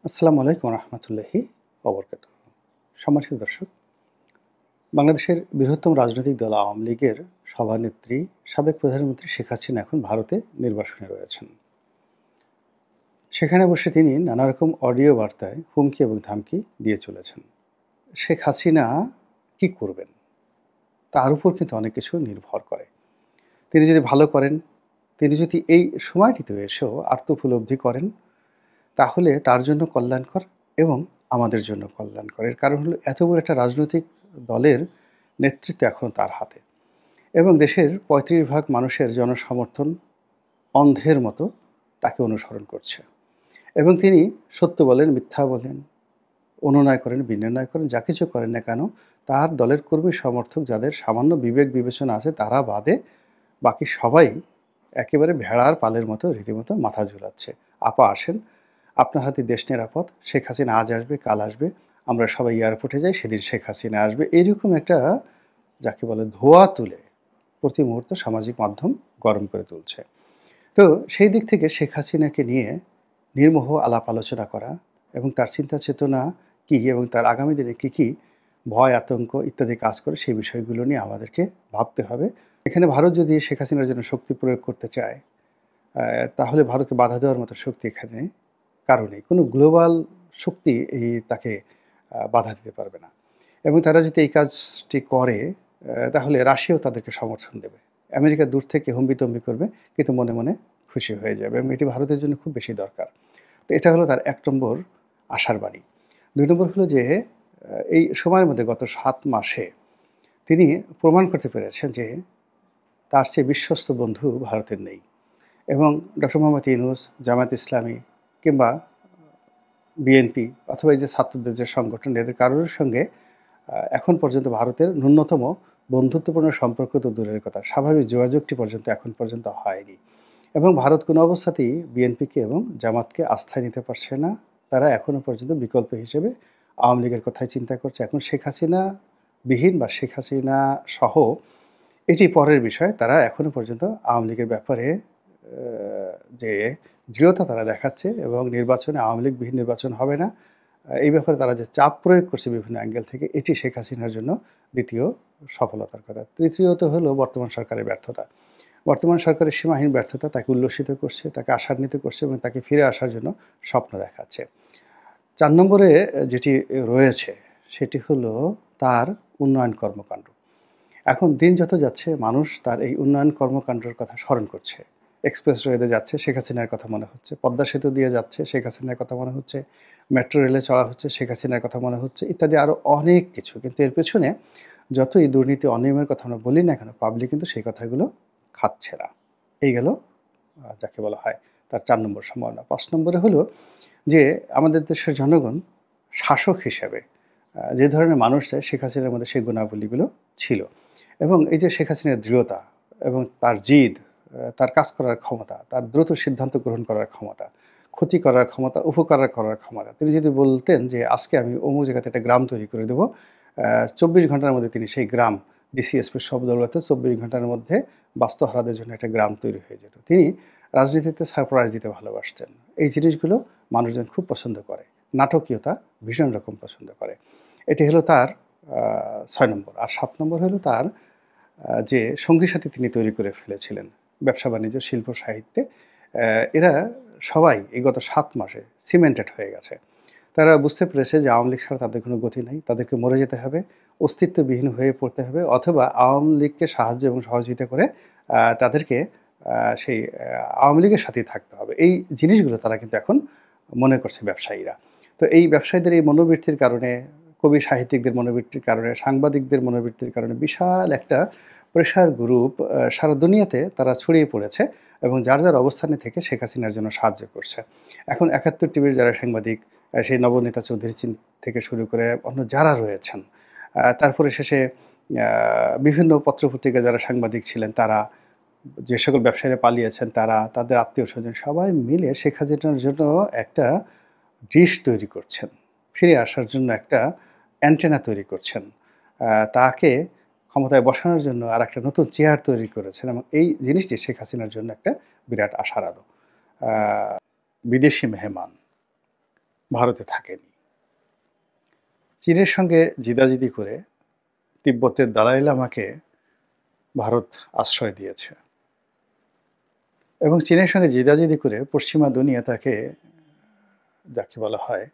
আসসালামু আলাইকুম রহমতুল্লাহি ওবরকাতুহ। সম্মানিত দর্শক, বাংলাদেশের বৃহত্তম রাজনৈতিক দল আওয়ামী লীগের সভানেত্রী সাবেক প্রধানমন্ত্রী শেখ হাসিনা এখন ভারতে নির্বাসনে রয়েছেন। সেখানে বসে তিনি নানা রকম অডিও বার্তায় হুমকি এবং ধামকি দিয়ে চলেছেন। শেখ হাসিনা কি করবেন তার উপর কিন্তু অনেক কিছু নির্ভর করে। তিনি যদি ভালো করেন, তিনি যদি এই সময়টিতে এসেও আত্মোপলব্ধি করেন, তাহলে তার জন্য কল্যাণকর এবং আমাদের জন্য কল্যাণকর। এর কারণ হলো এত বড় একটা রাজনৈতিক দলের নেতৃত্ব এখন তার হাতে এবং দেশের ৩৫ ভাগ মানুষের জনসমর্থন অন্ধের মতো তাকে অনুসরণ করছে এবং তিনি সত্য বলেন, মিথ্যা বলেন, অনুনয় করেন, বিনির্ণয় করেন, যা কিছু করেন না কেন, তার দলের কর্মী সমর্থক যাদের সামান্য বিবেক বিবেচনা আছে তারা বাদে বাকি সবাই একেবারে ভেড়ার পালের মতো রীতিমতো মাথা ঝুলাচ্ছে। আপা আসেন, আপনার হাতে দেশ নিরাপদ, শেখ হাসিনা আজ আসবে, কাল আসবে, আমরা সবাই এয়ারপোর্টে যাই, সেদিন শেখ হাসিনা আসবে, এইরকম একটা যাকে বলে ধোঁয়া তুলে প্রতি মুহূর্তে সামাজিক মাধ্যম গরম করে তুলছে। তো সেই দিক থেকে শেখ হাসিনাকে নিয়ে নির্মোহ আলাপ আলোচনা করা এবং তার চিন্তা চেতনা কী এবং তার আগামী দিনে কী কী ভয় আতঙ্ক ইত্যাদি কাজ করে সেই বিষয়গুলো নিয়ে আমাদেরকে ভাবতে হবে। এখানে ভারত যদি শেখ হাসিনার জন্য শক্তি প্রয়োগ করতে চায়, তাহলে ভারতকে বাধা দেওয়ার মতো শক্তি এখানে কারো নেই। কোনো গ্লোবাল শক্তি তাকে বাধা দিতে পারবে না এবং তারা যদি এই কাজটি করে, তাহলে রাশিয়াও তাদেরকে সমর্থন দেবে। আমেরিকা দূর থেকে হম্বিতম্বি করবে, কিন্তু মনে মনে খুশি হয়ে যাবে এবং এটি ভারতের জন্য খুব বেশি দরকার। তো এটা হলো তার ১ নম্বর আশার বাণী। ২ নম্বর হলো যে এই সময়ের মধ্যে গত ৭ মাসে তিনি প্রমাণ করতে পেরেছেন যে তার চেয়ে বিশ্বস্ত বন্ধু ভারতের নেই এবং ডক্টর মোহাম্মদ ইউনূস, জামায়াত ইসলামী কিংবা বিএনপি অথবা এই যে ছাত্রদের যে সংগঠন, এদের কারোর সঙ্গে এখন পর্যন্ত ভারতের ন্যূনতম বন্ধুত্বপূর্ণ সম্পর্ক তো দূরের কথা, স্বাভাবিক যোগাযোগটি পর্যন্ত এখন পর্যন্ত হয়নি এবং ভারত কোনো অবস্থাতেই বিএনপিকে এবং জামাতকে আস্থায় নিতে পারছে না। তারা এখনও পর্যন্ত বিকল্প হিসেবে আওয়ামী লীগের কথাই চিন্তা করছে। এখন শেখ হাসিনা বিহীন বা শেখ হাসিনা সহ এটি পরের বিষয়। তারা এখনও পর্যন্ত আওয়ামী লীগের ব্যাপারে যে দৃঢ়তা তারা দেখাচ্ছে এবং নির্বাচনে আওয়ামী লীগবিহীন নির্বাচন হবে না, এই ব্যাপারে তারা যে চাপ প্রয়োগ করছে বিভিন্ন অ্যাঙ্গেল থেকে, এটি শেখ হাসিনার জন্য দ্বিতীয় সফলতার কথা। তৃতীয়ত হলো বর্তমান সরকারের ব্যর্থতা। বর্তমান সরকারের সীমাহীন ব্যর্থতা তাকে উল্লসিত করছে, তাকে আশান্বিত করছে এবং তাকে ফিরে আসার জন্য স্বপ্ন দেখাচ্ছে। ৪ নম্বরে যেটি রয়েছে সেটি হলো তার উন্নয়ন কর্মকাণ্ড। এখন দিন যত যাচ্ছে মানুষ তার এই উন্নয়ন কর্মকাণ্ডের কথা স্মরণ করছে। এক্সপ্রেসওয়েতে যাচ্ছে, শেখ হাসিনার কথা মনে হচ্ছে। পদ্মা সেতু দিয়ে যাচ্ছে, শেখ হাসিনার কথা মনে হচ্ছে। মেট্রো রেলে চড়া হচ্ছে, শেখ হাসিনার কথা মনে হচ্ছে, ইত্যাদি আরও অনেক কিছু। কিন্তু এর পেছনে যতই দুর্নীতি অনিয়মের কথা আমরা বলি না কেন, পাবলিক কিন্তু সেই কথাগুলো খাচ্ছে না। এই গেল যাকে বলা হয় তার ৪ নম্বর সম্ভাবনা। ৫ নম্বরে হলো যে আমাদের দেশের জনগণ শাসক হিসেবে যে ধরনের মানুষ চায়, শেখ হাসিনার মধ্যে সেই গুণাবলীগুলো ছিল এবং এই যে শেখ হাসিনার দৃঢ়তা এবং তার জিদ, তার কাজ করার ক্ষমতা, তার দ্রুত সিদ্ধান্ত গ্রহণ করার ক্ষমতা, ক্ষতি করার ক্ষমতা, উপকার করার ক্ষমতা। তিনি যদি বলতেন যে আজকে আমি অমুক জায়গাতে একটা গ্রাম তৈরি করে দেবো, ২৪ ঘন্টার মধ্যে তিনি সেই গ্রাম ডিসিএসপির সব দৌলতে ২৪ ঘন্টার মধ্যে বাস্তুহারাদের জন্য একটা গ্রাম তৈরি হয়ে যেত। তিনি রাজনীতিতে সারপ্রাইজ দিতে ভালোবাসতেন। এই জিনিসগুলো মানুষজন খুব পছন্দ করে। নাটকীয়তা ভীষণ রকম পছন্দ করে। এটি হলো তার ৬ নম্বর। আর ৭ নম্বর হলো তার যে সঙ্গী সাথী তিনি তৈরি করে ফেলেছিলেন ব্যবসা বাণিজ্য, শিল্প, সাহিত্যে। এরা সবাই এই গত ৭ মাসে সিমেন্টেড হয়ে গেছে। তারা বুঝতে পেরেছে যে আওয়ামী লীগ ছাড়া তাদের কোনো গতি নাই। তাদেরকে মরে যেতে হবে, অস্তিত্ববিহীন হয়ে পড়তে হবে, অথবা আওয়ামী লীগকে সাহায্য এবং সহযোগিতা করে তাদেরকে সেই আওয়ামী লীগের সাথেই থাকতে হবে। এই জিনিসগুলো তারা কিন্তু এখন মনে করছে ব্যবসায়ীরা। তো এই ব্যবসায়ীদের এই মনোবৃত্তির কারণে, কবি সাহিত্যিকদের মনোবৃত্তির কারণে, সাংবাদিকদের মনোবৃত্তির কারণে বিশাল একটা প্রেশার গ্রুপ সারা দুনিয়াতে তারা ছড়িয়ে পড়েছে এবং যার যার অবস্থানে থেকে শেখ হাসিনার জন্য সাহায্য করছে। এখন ৭১ টিভির যারা সাংবাদিক, সেই নবনীতা চৌধুরী থেকে শুরু করে অন্য যারা রয়েছেন, তারপরে শেষে বিভিন্ন পত্রপত্রিকায় যারা সাংবাদিক ছিলেন তারা, যে সকল ব্যবসায়ীরা পালিয়েছেন তারা, তাদের আত্মীয়স্বজন সবাই মিলে শেখ হাসিনার জন্য একটা ডিশ তৈরি করছেন। ফিরে আসার জন্য একটা অ্যান্টেনা তৈরি করছেন। তাকে ক্ষমতায় বসানোর জন্য আরেকটা নতুন চেয়ার তৈরি করেছেন এবং এই জিনিসটি শেখ হাসিনার জন্য একটা বিরাট আশার আলো। বিদেশি মেহমান ভারতে থাকেনি। চীনের সঙ্গে জিদাজিদি করে তিব্বতের দালাই লামাকে ভারত আশ্রয় দিয়েছে এবং চীনের সঙ্গে জিদাজিদি করে পশ্চিমা দুনিয়া তাকে, যাকে বলা হয়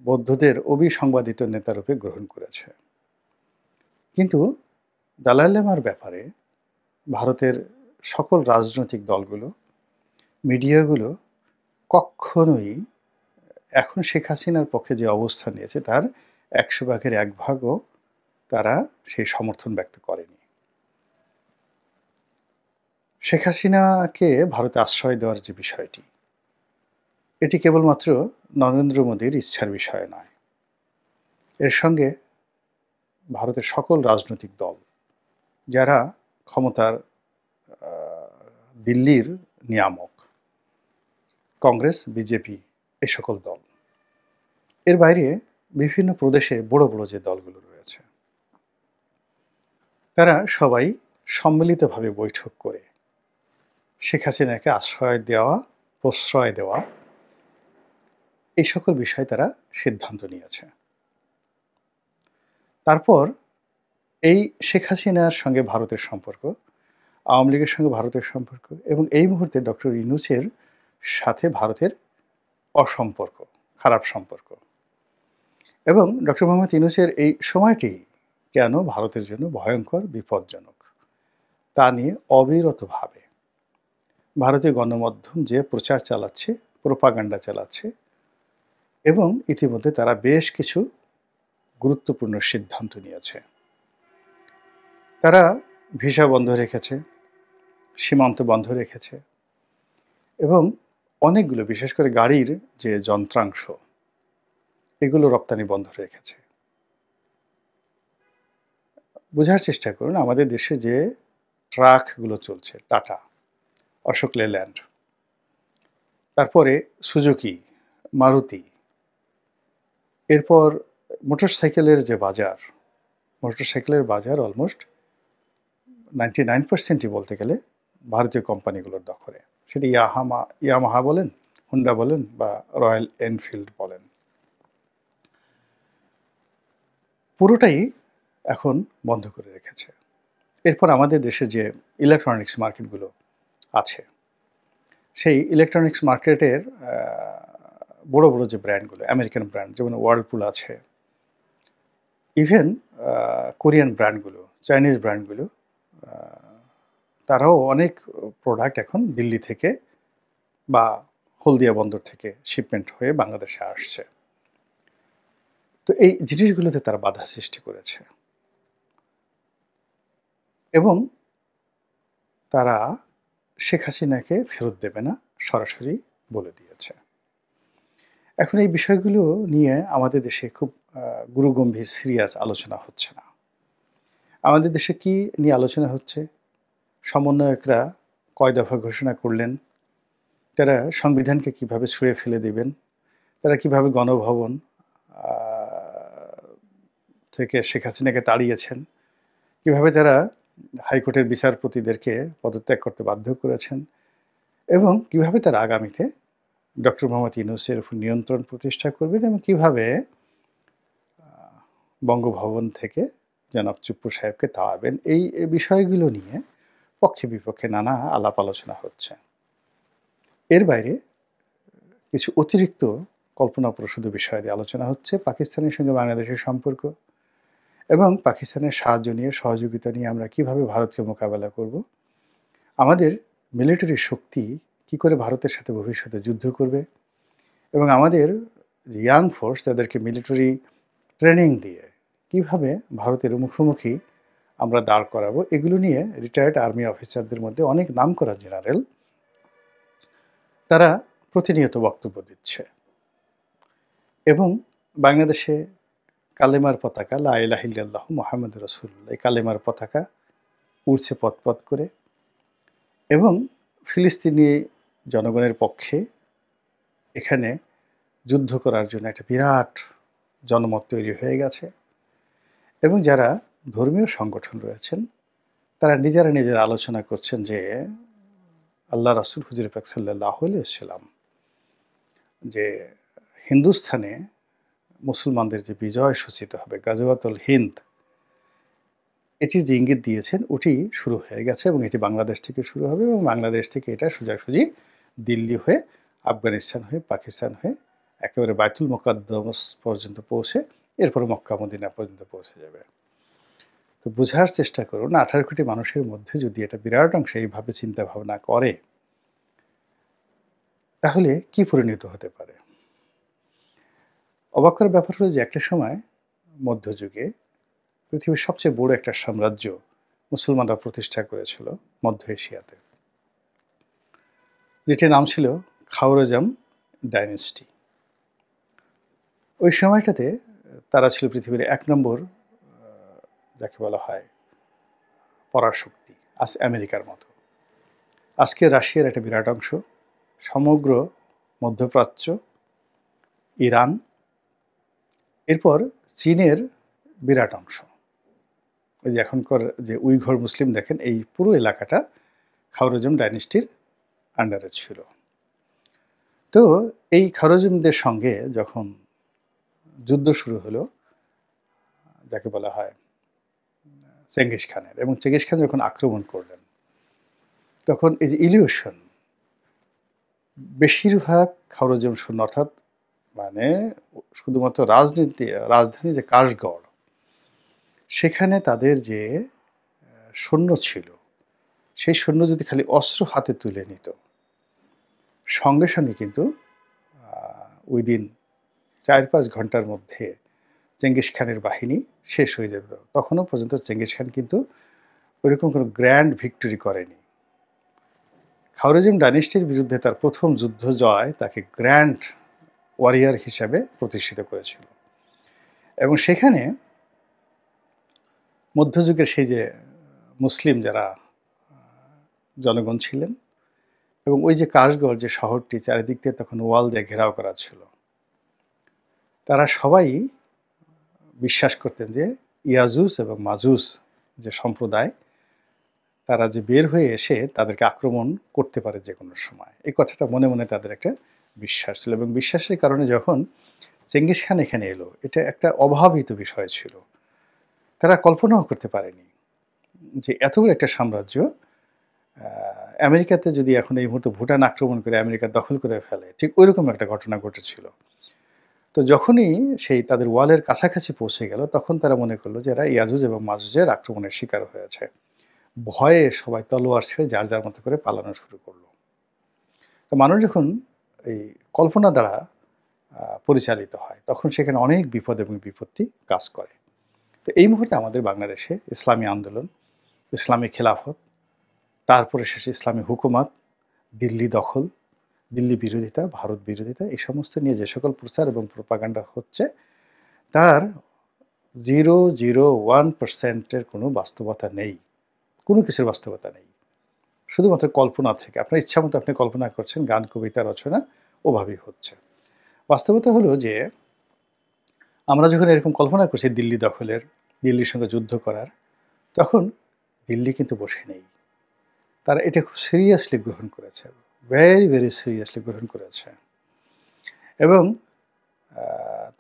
বৌদ্ধদের অবিসংবাদিত নেতারূপে গ্রহণ করেছে। কিন্তু দালাই লামার ব্যাপারে ভারতের সকল রাজনৈতিক দলগুলো, মিডিয়াগুলো কখনোই এখন শেখ হাসিনার পক্ষে যে অবস্থান নিয়েছে তার ১০০ ভাগের ১ ভাগও তারা সেই সমর্থন ব্যক্ত করেনি। শেখ হাসিনাকে ভারতে আশ্রয় দেওয়ার যে বিষয়টি, এটি কেবলমাত্র নরেন্দ্র মোদীর ইচ্ছার বিষয় নয়। এর সঙ্গে ভারতের সকল রাজনৈতিক দল, যারা ক্ষমতার দিল্লির নিয়ামক, কংগ্রেস, বিজেপি, এই সকল দল, এর বাইরে বিভিন্ন প্রদেশে বড় বড় যে দলগুলো রয়েছে, তারা সবাই সম্মিলিতভাবে বৈঠক করে শেখ হাসিনাকে আশ্রয় দেওয়া, প্রশ্রয় দেওয়া, এই সকল বিষয়ে তারা সিদ্ধান্ত নিয়েছে। তারপর এই শেখ হাসিনার সঙ্গে ভারতের সম্পর্ক, আওয়ামী লীগের সঙ্গে ভারতের সম্পর্ক এবং এই মুহূর্তে ডক্টর ইউনূসের সাথে ভারতের অসম্পর্ক, খারাপ সম্পর্ক, এবং ডক্টর মোহাম্মদ ইউনূসের এই সময়টি কেন ভারতের জন্য ভয়ঙ্কর, বিপজ্জনক, তা নিয়ে অবিরতভাবে ভারতীয় গণমাধ্যম যে প্রচার চালাচ্ছে, প্রোপাগান্ডা চালাচ্ছে, এবং ইতিমধ্যে তারা বেশ কিছু গুরুত্বপূর্ণ সিদ্ধান্ত নিয়েছে। তারা ভিসা বন্ধ রেখেছে, সীমান্ত বন্ধ রেখেছে এবং অনেকগুলো, বিশেষ করে গাড়ির যে যন্ত্রাংশ, এগুলো রপ্তানি বন্ধ রেখেছে। বোঝার চেষ্টা করুন, আমাদের দেশে যে ট্রাকগুলো চলছে, টাটা, অশোক লেল্যান্ড, তারপরে সুজুকি, মারুতি, এরপর মোটরসাইকেলের যে বাজার, মোটরসাইকেলের বাজার অলমোস্ট 99%ই বলতে গেলে ভারতীয় কোম্পানিগুলোর দখলে। সেটা ইয়ামাহা বলেন, হুন্ডা বলেন বা রয়্যাল এনফিল্ড বলেন, পুরোটাই এখন বন্ধ করে রেখেছে। এরপর আমাদের দেশে যে ইলেকট্রনিক্স মার্কেটগুলো আছে, সেই ইলেকট্রনিক্স মার্কেটের বড় বড় যে ব্র্যান্ডগুলো, আমেরিকান ব্র্যান্ড যেমন ওয়ার্লপুল আছে, ইভেন কোরিয়ান ব্র্যান্ডগুলো, চাইনিজ ব্র্যান্ডগুলো, তারাও অনেক প্রোডাক্ট এখন দিল্লি থেকে বা হলদিয়া বন্দর থেকে শিপমেন্ট হয়ে বাংলাদেশে আসছে। তো এই জিনিসগুলোতে তারা বাধা সৃষ্টি করেছে এবং তারা শেখ হাসিনাকে ফেরত দেবে না, সরাসরি বলে দিয়েছে। এখন এই বিষয়গুলো নিয়ে আমাদের দেশে খুব গুরুগম্ভীর সিরিয়াস আলোচনা হচ্ছে না। আমাদের দেশে কি নিয়ে আলোচনা হচ্ছে? সমন্বয়করা কয় দফা ঘোষণা করলেন, তারা সংবিধানকে কিভাবে ছুঁড়ে ফেলে দেবেন, তারা কিভাবে গণভবন থেকে শেখ হাসিনাকে তাড়িয়েছেন, কিভাবে তারা হাইকোর্টের বিচারপতিদেরকে পদত্যাগ করতে বাধ্য করেছেন এবং কিভাবে তারা আগামীতে ডক্টর মোহাম্মদ ইউনূসের উপর নিয়ন্ত্রণ প্রতিষ্ঠা করবেন এবং কিভাবে বঙ্গভবন থেকে জনাব চুপ্পু সাহেবকে তাড়াবেন, এই বিষয়গুলো নিয়ে পক্ষে বিপক্ষে নানা আলাপ আলোচনা হচ্ছে। এর বাইরে কিছু অতিরিক্ত কল্পনাপ্রসূত বিষয় নিয়ে আলোচনা হচ্ছে। পাকিস্তানের সঙ্গে বাংলাদেশের সম্পর্ক এবং পাকিস্তানের সাহায্য নিয়ে, সহযোগিতা নিয়ে আমরা কিভাবে ভারতকে মোকাবেলা করব, আমাদের মিলিটারি শক্তি কি করে ভারতের সাথে ভবিষ্যতে যুদ্ধ করবে এবং আমাদের ইয়াং ফোর্স তাদেরকে মিলিটারি ট্রেনিং দিয়ে কিভাবে ভারতের মুখোমুখি আমরা দাঁড় করাবো, এগুলো নিয়ে রিটায়ার্ড আর্মি অফিসারদের মধ্যে অনেক নামকরা জেনারেল তারা প্রতিনিয়ত বক্তব্য দিচ্ছে এবং বাংলাদেশে কালেমার পতাকা, লা ইলাহা ইল্লাল্লাহু মুহাম্মাদুর রাসূলুল্লাহ, এই কালেমার পতাকা উড়ছে পথ করে এবং ফিলিস্তিনি জনগণের পক্ষে এখানে যুদ্ধ করার জন্য একটা বিরাট জনমত তৈরি হয়ে গেছে এবং যারা ধর্মীয় সংগঠন রয়েছেন তারা নিজেরা আলোচনা করছেন যে আল্লাহ রাসূল হুজুর পাক সাল্লাল্লাহু আলাইহি ওয়াসাল্লাম যে হিন্দুস্থানে মুসলমানদের যে বিজয় সূচিত হবে, গাজওয়াতুল হিন্দ, এটির যে ইঙ্গিত দিয়েছেন ওটি শুরু হয়ে গেছে এবং এটি বাংলাদেশ থেকে শুরু হবে এবং বাংলাদেশ থেকে এটা সোজাসুজি দিল্লি হয়ে, আফগানিস্তান হয়ে, পাকিস্তান হয়ে একেবারে বাইতুল মুকাদ্দাস পর্যন্ত পৌঁছে এরপরে মক্কা মদিনা পর্যন্ত পৌঁছে যাবে। তো বোঝার চেষ্টা করুন 18 কোটি মানুষের মধ্যে যদি এটা বিরাট অংশ এইভাবে চিন্তা ভাবনা করে তাহলে কি পরিণত হতে পারে। অবাক করার ব্যাপার হলো যে একটা সময় মধ্যযুগে পৃথিবীর সবচেয়ে বড় একটা সাম্রাজ্য মুসলমানরা প্রতিষ্ঠা করেছিল মধ্য এশিয়াতে, যেটির নাম ছিল খাওয়ারেজম ডাইনেস্টি। ওই সময়টাতে তারা ছিল পৃথিবীর 1 নম্বর যাকে বলা হয় পরাশক্তি, আজ আমেরিকার মতো। আজকে রাশিয়ার একটা বিরাট অংশ, সমগ্র মধ্যপ্রাচ্য, ইরান, এরপর চীনের বিরাট অংশ। এই যে এখনকার যে উইঘর মুসলিম দেখেন, এই পুরো এলাকাটা খাওয়ারেজম ডাইনেস্টির আন্ডারে ছিল। তো এই খাওয়ারেজমদের সঙ্গে যখন যুদ্ধ শুরু হলো, যাকে বলা হয় চেঙ্গিস খানের, এবং চেঙ্গিস খান যখন আক্রমণ করলেন তখন এই যে ইলিউশন, বেশিরভাগ খাওয়ারেজম সৈন্য, অর্থাৎ মানে শুধুমাত্র রাজধানী যে কাশগড়, সেখানে তাদের যে সৈন্য ছিল সেই সৈন্য যদি খালি অস্ত্র হাতে তুলে নিত, সঙ্গে সঙ্গে কিন্তু উইদিন 4-5 ঘন্টার মধ্যে চেঙ্গিস খানের বাহিনী শেষ হয়ে যেত। তখনও পর্যন্ত চেঙ্গিস খান কিন্তু ওইরকম কোনো গ্র্যান্ড ভিক্টরি করেনি। খাওয়ারেজম ডাইনেস্টির বিরুদ্ধে তার প্রথম যুদ্ধ জয় তাকে গ্র্যান্ড ওয়ারিয়ার হিসাবে প্রতিষ্ঠিত করেছিল। এবং সেখানে মধ্যযুগের সেই যে মুসলিম যারা জনগণ ছিলেন, এবং ওই যে কাশগড় যে শহরটি চারিদিক দিয়ে তখন ওয়াল দিয়ে ঘেরাও করা ছিল, তারা সবাই বিশ্বাস করতেন যে ইয়াজুজ এবং মাজুজ যে সম্প্রদায়, তারা যে বের হয়ে এসে তাদেরকে আক্রমণ করতে পারে যে কোনো সময়। এই কথাটা মনে মনে তাদের একটা বিশ্বাস ছিল, এবং বিশ্বাসের কারণে যখন চেঙ্গিস খান এখানে এলো, এটা একটা অভাবিত বিষয় ছিল। তারা কল্পনাও করতে পারেনি যে এত বড় একটা সাম্রাজ্য আমেরিকাতে যদি এখন এই মুহূর্তে ভুটান আক্রমণ করে আমেরিকা দখল করে ফেলে, ঠিক ওইরকম একটা ঘটনা ঘটেছিল। তো যখনই সেই তাদের ওয়ালের কাছাকাছি পৌঁছে গেল, তখন তারা মনে করলো যে এরা ইয়াজুজ এবং মাজুজের আক্রমণের শিকার হয়েছে। ভয়ে সবাই তলোয়ার ছেড়ে যার যার মতো করে পালানো শুরু করলো। তো মানুষ যখন এই কল্পনা দ্বারা পরিচালিত হয়, তখন সেখানে অনেক বিপদ এবং বিপত্তি কাজ করে। তো এই মুহূর্তে আমাদের বাংলাদেশে ইসলামী আন্দোলন, ইসলামী খেলাফত, তারপরে শেষে ইসলামী হুকুমাত, দিল্লি দখল, দিল্লি বিরোধিতা, ভারত বিরোধিতা, এই সমস্ত নিয়ে যে সকল প্রচার এবং প্রোপাগান্ডা হচ্ছে, তার 0.01% কোনো বাস্তবতা নেই, কোনো কিছুর বাস্তবতা নেই। শুধুমাত্র কল্পনা থেকে, আপনার ইচ্ছা মতো আপনি কল্পনা করছেন, গান কবিতা রচনা ওভাবেই হচ্ছে। বাস্তবতা হলো যে আমরা যখন এরকম কল্পনা করছি দিল্লি দখলের, দিল্লির সঙ্গে যুদ্ধ করার, তখন দিল্লি কিন্তু বসে নেই। তারা এটা খুব সিরিয়াসলি গ্রহণ করেছে, ভেরি ভেরি সিরিয়াসলি গ্রহণ করেছে। এবং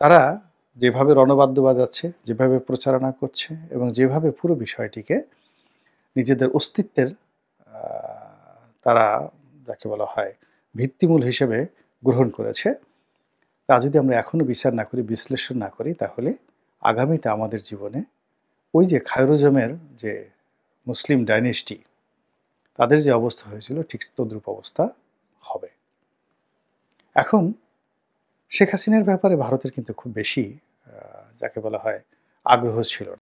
তারা যেভাবে রণবাদ্য বাজাচ্ছে, যেভাবে প্রচারণা করছে, এবং যেভাবে পুরো বিষয়টিকে নিজেদের অস্তিত্বের তারা যাকে বলা হয় ভিত্তিমূল হিসেবে গ্রহণ করেছে, তা যদি আমরা এখনও বিচার না করি, বিশ্লেষণ না করি, তাহলে আগামীতে আমাদের জীবনে ওই যে খায়রুজমের যে মুসলিম ডাইনেস্টি, তাদের যে অবস্থা হয়েছিল ঠিক তদ্রূপ অবস্থা হবে। এখন শেখ হাসিনার ব্যাপারে ভারতের কিন্তু খুব বেশি যাকে বলা হয় আগ্রহ ছিল না।